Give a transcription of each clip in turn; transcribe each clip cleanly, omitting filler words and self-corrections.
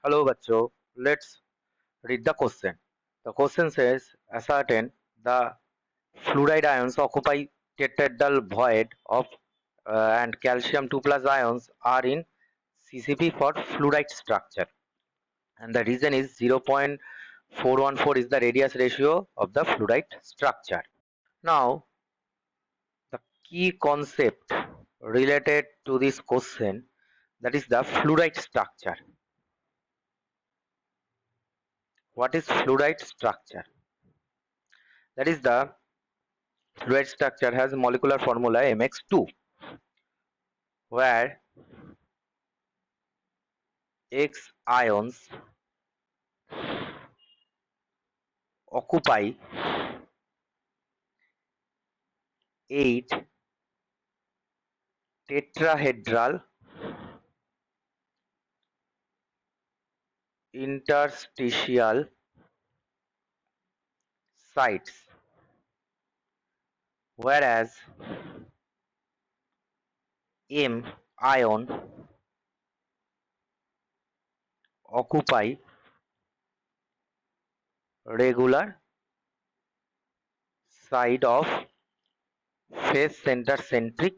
Hello, bachcho. Let's read the question. The question says, ascertain the fluoride ions occupy tetrahedral void of and calcium 2 plus ions are in CCP for fluoride structure. And the reason is 0.414 is the radius ratio of the fluoride structure. Now, the key concept related to this question, that is the fluoride structure. What is fluoride structure? That is the fluoride structure has molecular formula Mx2, where X ions occupy 8 tetrahedral interstitial sites, whereas M ion occupy regular side of face center centric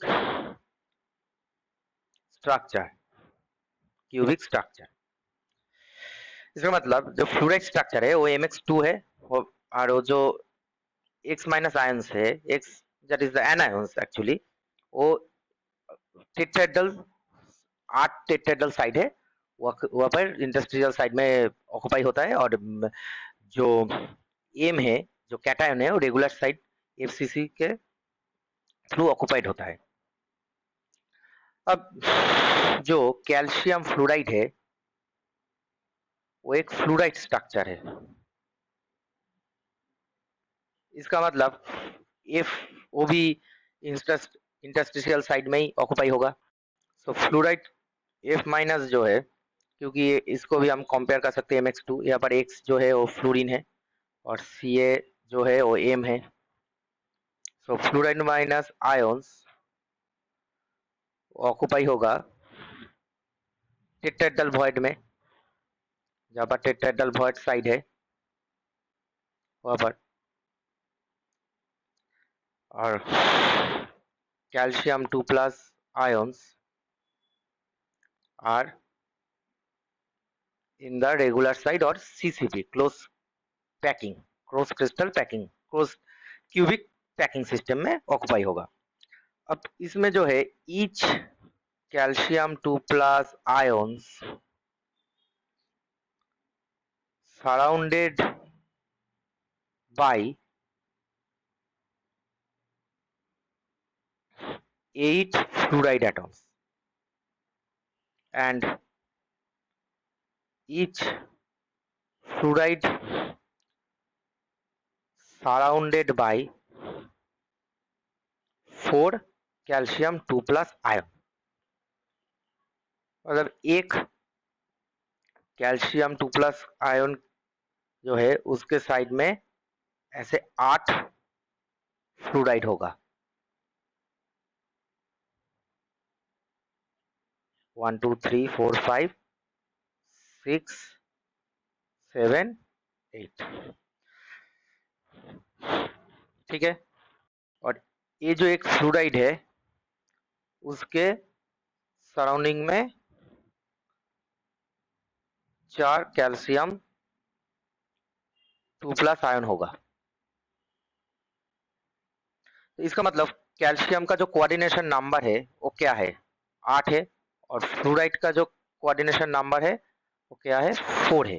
structure, cubic structure. इसका मतलब जो fluoride structure है वो Mx2 है, और वो जो X minus ions है, X that is the anions actually, वो टेट्राहेड्रल 8 टेट्राहेड्रल साइड है, वहाँ पर इंडस्ट्रियल साइड में ऑक्युपाई होता है, और जो एम है, जो कैटायन है, वो रेगुलर साइड एफसीसी के थ्रू ऑक्युपाइड होता है. अब जो कैल्शियम फ्लोराइड है वो एक फ्लोराइड स्ट्रक्चर है. इसका मतलब एफ वो भी इंटरस्टिशियल साइड में ही ऑक्युपाई होगा. सो फ्लोराइड एफ माइनस जो है, क्योंकि इसको भी हम कंपेयर कर सकते हैं Mx2, यहाँ पर X जो है वो फ्लोरीन है और Ca जो है वो M है. सो फ्लोराइड माइनस आयंस ऑक्युपाई होगा टेट्राहेड्रल वॉइड में, जहाँ पर टेट्राहेड्रल वॉइड साइड है वहाँ पर, और calcium 2 plus ions are in the regular side और CCP close packing, cross crystal packing, cross cubic packing system में ऑक्युपाई होगा. अब इसमें जो है each calcium 2 plus ions surrounded by 8 fluoride atoms, and each fluoride surrounded by 4 calcium 2 plus ion. मतलब एक calcium 2 plus ion जो है उसके साइड में ऐसे 8 फ्लोराइड होगा. 1 2 3 4 5 6 7 8. ठीक है. और ये जो एक फ्लोराइड है उसके सराउंडिंग में 4 कैल्शियम 2 प्लस आयन होगा. तो इसका मतलब कैल्शियम का जो कोऑर्डिनेशन नंबर है वो क्या है, 8 है, और फ्लोराइड का जो कोऑर्डिनेशन नंबर है वो क्या है, 4 है.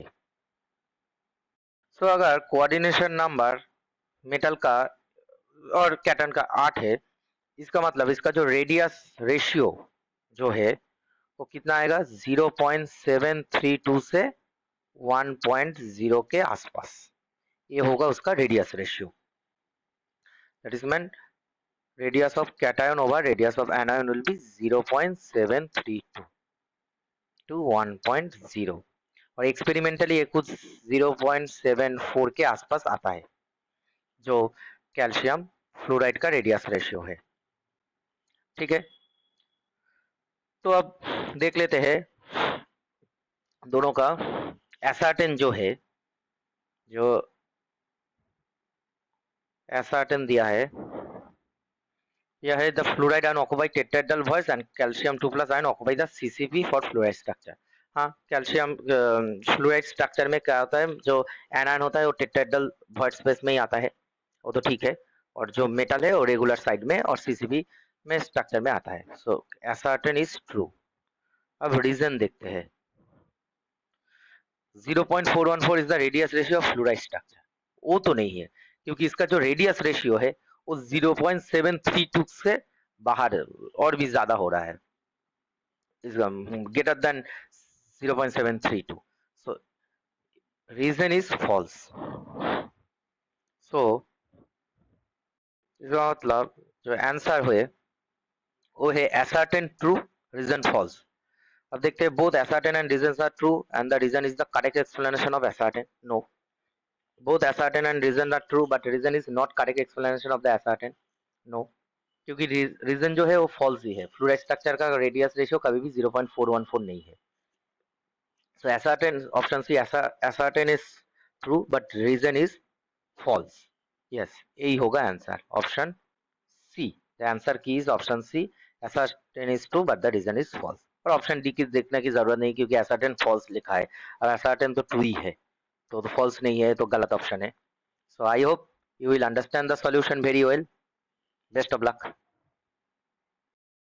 सो अगर कोऑर्डिनेशन नंबर मेटल का और कैटन का 8 है, इसका मतलब इसका जो रेडियस रेशियो जो है वो कितना आएगा, 0.732 से 1.0 के आसपास. ये होगा उसका radius ratio. That is mean radius of cation over radius of anion will be 0.732 to 1.0, और एक्सपेरिमेंटली ये कुछ 0.74 के आसपास आता है जो कैल्शियम फ्लोराइड का रेडियस रेशियो है. ठीक है. तो अब देख लेते हैं दोनों का एसार्टेन जो है, जो एसार्टेन दिया है, यह है the fluoride ion occupy tetrahedral voice and calcium 2+ ion occupy the CCP for fluoride structure. हाँ, कैल्शियम फ्लोराइड स्ट्रक्चर में क्या होता है, जो एनायन होता है वो टेट्राहेड्रल वॉइड स्पेस में ही आता है, वो तो ठीक है, और जो मेटल है वो रेगुलर साइड में और सीसीबी में स्ट्रक्चर में आता है। सो एसार्टेन इज ट्रू। अब रीजन देखते हैं। 0.414 is the radius ratio of fluoride structure. वो तो नहीं है, क्योंकि इसका जो रेडियस रेशियो है वो 0.732 से बाहर और भी ज्यादा हो रहा है, greater than 0.732. So reason is false. So इसका मतलब जो आंसर हुए वो है ascertain true, reason false. अब देखते हैं, both ascertain and reasons are true and the reason is the correct explanation of ascertain. No, both ascertain and reason are true but reason is not correct explanation of the ascertain. No, क्योंकि reason जो है वो false ही है। Fluoride structure का radius ratio कभी भी 0.414 नहीं है। So ascertain, option C, ascertain is true but reason is false. Yes, यही होगा answer, option C. The answer key is option C, ascertain is true but the reason is false. और option D की देखने की जरूरत नहीं, क्योंकि ascertain false लिखा है और ascertain तो ट्रू ही है, तो false नहीं है, तो गलत ऑप्शन है। So I hope you will understand the solution very well. Best of luck.